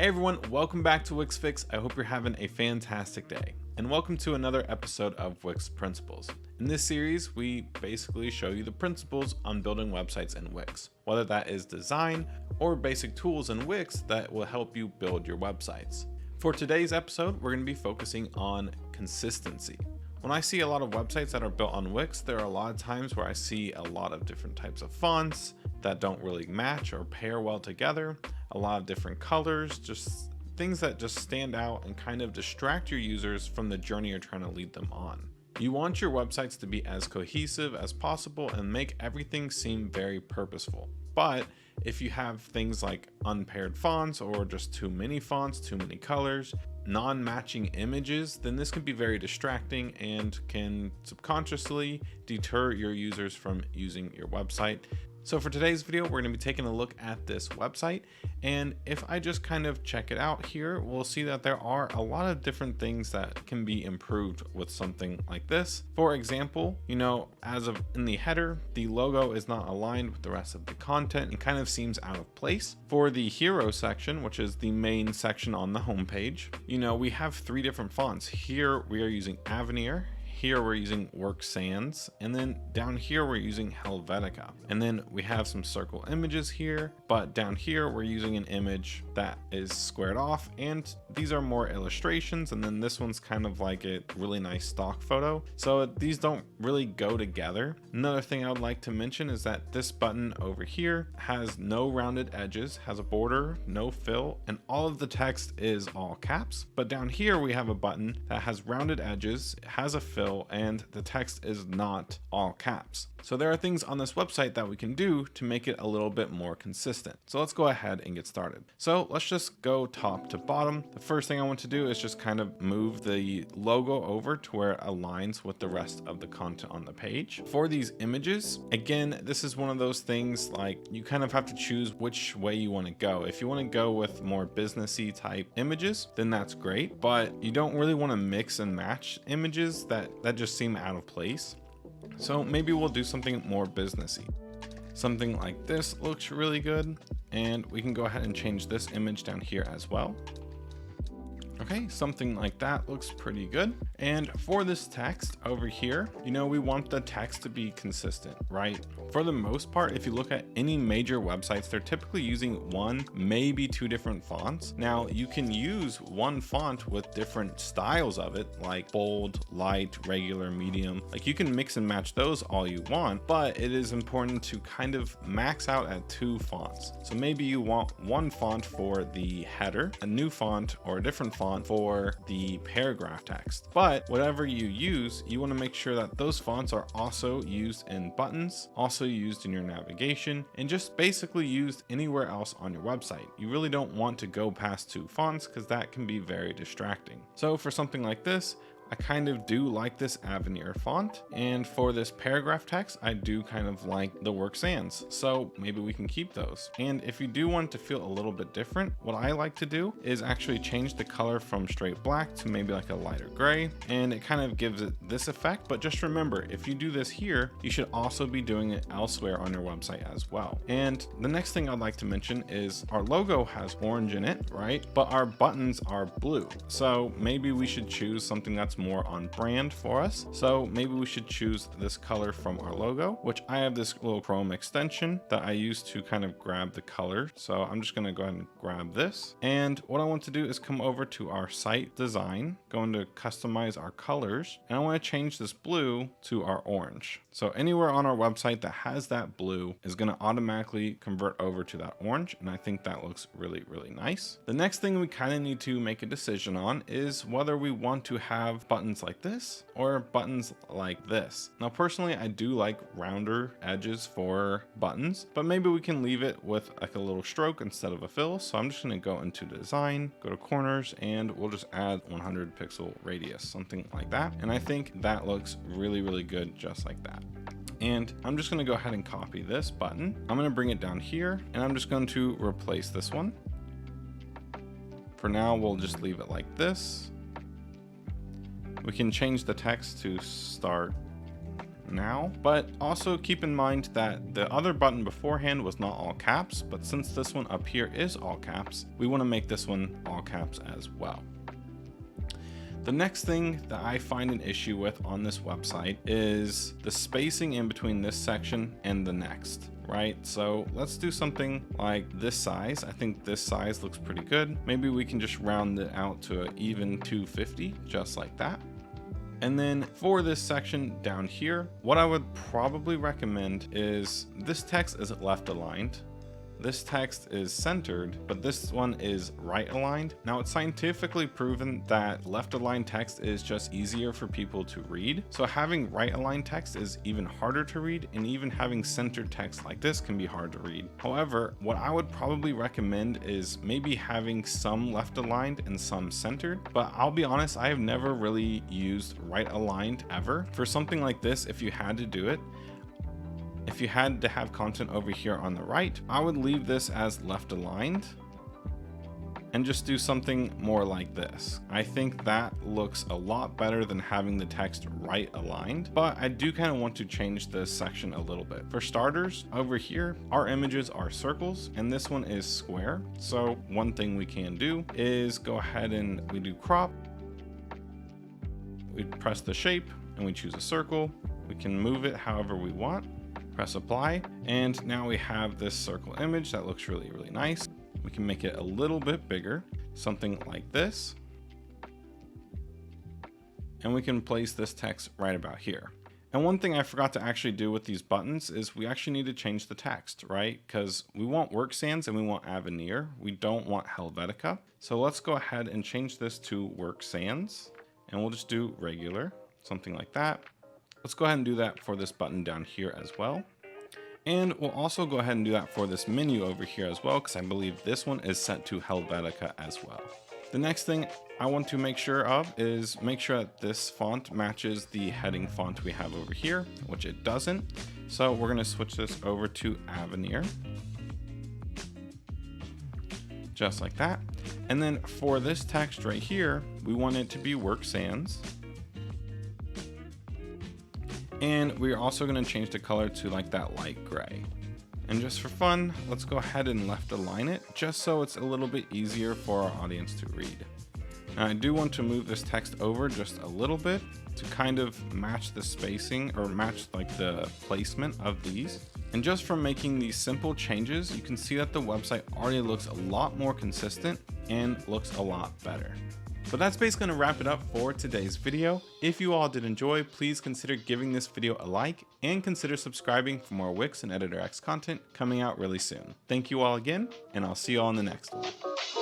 Hey everyone, welcome back to Wix Fix. I hope you're having a fantastic day. And welcome to another episode of Wix Principles. In this series, we basically show you the principles on building websites in Wix, whether that is design or basic tools in Wix that will help you build your websites. For today's episode, we're going to be focusing on consistency. When I see a lot of websites that are built on Wix, there are a lot of times where I see a lot of different types of fonts that don't really match or pair well together, a lot of different colors, just things that just stand out and kind of distract your users from the journey you're trying to lead them on. You want your websites to be as cohesive as possible and make everything seem very purposeful. But if you have things like unpaired fonts or just too many fonts, too many colors, non-matching images, then this can be very distracting and can subconsciously deter your users from using your website. So for today's video, we're going to be taking a look at this website, and if I just kind of check it out here, we'll see that there are a lot of different things that can be improved with something like this. For example, as of in the header, the logo is not aligned with the rest of the content and kind of seems out of place. For the hero section, which is the main section on the homepage, we have three different fonts. Here we are using Avenir. Here we're using Work Sans, and then down here we're using Helvetica. And then we have some circle images here, but down here we're using an image that is squared off, and these are more illustrations, and then this one's kind of like a really nice stock photo. So these don't really go together. Another thing I would like to mention is that this button over here has no rounded edges, has a border, no fill, and all of the text is all caps. But down here we have a button that has rounded edges, has a fill, and the text is not all caps. So there are things on this website that we can do to make it a little bit more consistent. So let's go ahead and get started. So let's just go top to bottom. The first thing I want to do is just kind of move the logo over to where it aligns with the rest of the content on the page. For these images, again, this is one of those things like you kind of have to choose which way you want to go. If you want to go with more businessy type images, then that's great, but you don't really want to mix and match images that just seem out of place. So maybe we'll do something more businessy. Something like this looks really good, and we can go ahead and change this image down here as well. Okay, something like that looks pretty good. And for this text over here, we want the text to be consistent, right? For the most part, if you look at any major websites, they're typically using one, maybe two different fonts. Now you can use one font with different styles of it, like bold, light, regular, medium. Like you can mix and match those all you want, but it is important to kind of max out at two fonts. So maybe you want one font for the header, a new font or a different font for the paragraph text. But whatever you use, you want to make sure that those fonts are also used in buttons, also used in your navigation, and just basically used anywhere else on your website. You really don't want to go past two fonts because that can be very distracting. So for something like this, I kind of do like this Avenir font, and for this paragraph text, I do kind of like the Work Sans, so maybe we can keep those. And if you do want to feel a little bit different, what I like to do is actually change the color from straight black to maybe like a lighter gray, and it kind of gives it this effect. But just remember, if you do this here, you should also be doing it elsewhere on your website as well. And the next thing I'd like to mention is our logo has orange in it, right? But our buttons are blue. So maybe we should choose something that's more on brand for us. So maybe we should choose this color from our logo, which I have this little Chrome extension that I use to kind of grab the color. So I'm just going to go ahead and grab this. And what I want to do is come over to our site design, go into customize our colors, and I want to change this blue to our orange. So anywhere on our website that has that blue is going to automatically convert over to that orange. And I think that looks really, really nice. The next thing we kind of need to make a decision on is whether we want to have buttons like this or buttons like this. Now, personally, I do like rounder edges for buttons, but maybe we can leave it with like a little stroke instead of a fill. So I'm just going to go into design, go to corners, and we'll just add 100 pixel radius, something like that. And I think that looks really, really good just like that. And I'm just going to go ahead and copy this button. I'm going to bring it down here, and I'm just going to replace this one. For now, we'll just leave it like this. We can change the text to start now, but also keep in mind that the other button beforehand was not all caps, but since this one up here is all caps, we want to make this one all caps as well. The next thing that I find an issue with on this website is the spacing in between this section and the next, right? So let's do something like this size. I think this size looks pretty good. Maybe we can just round it out to an even 250, just like that. And then for this section down here, what I would probably recommend is this text is left aligned. This text is centered, but this one is right aligned. Now it's scientifically proven that left aligned text is just easier for people to read. So having right aligned text is even harder to read, and even having centered text like this can be hard to read. However, what I would probably recommend is maybe having some left aligned and some centered, but I'll be honest, I have never really used right aligned ever. For something like this, if you had to do it, if you had to have content over here on the right, I would leave this as left aligned and just do something more like this. I think that looks a lot better than having the text right aligned, but I do kind of want to change this section a little bit. For starters, over here, our images are circles and this one is square. So one thing we can do is go ahead and we do crop. We press the shape and we choose a circle. We can move it however we want. Press apply, and now we have this circle image that looks really, really nice. We can make it a little bit bigger, something like this. And we can place this text right about here. And one thing I forgot to actually do with these buttons is we actually need to change the text, right? Because we want work sans and we want Avenir. We don't want Helvetica. So let's go ahead and change this to work sans, and we'll just do regular, something like that. Let's go ahead and do that for this button down here as well. And we'll also go ahead and do that for this menu over here as well, because I believe this one is set to Helvetica as well. The next thing I want to make sure of is make sure that this font matches the heading font we have over here, which it doesn't. So we're going to switch this over to Avenir. Just like that. And then for this text right here, we want it to be work sans. And we're also going to change the color to like that light gray. And just for fun, let's go ahead and left align it just so it's a little bit easier for our audience to read. Now I do want to move this text over just a little bit to kind of match the spacing or match like the placement of these. And just from making these simple changes, you can see that the website already looks a lot more consistent and looks a lot better. But that's basically going to wrap it up for today's video. If you all did enjoy, please consider giving this video a like and consider subscribing for more Wix and Editor X content coming out really soon. Thank you all again, and I'll see you all in the next one.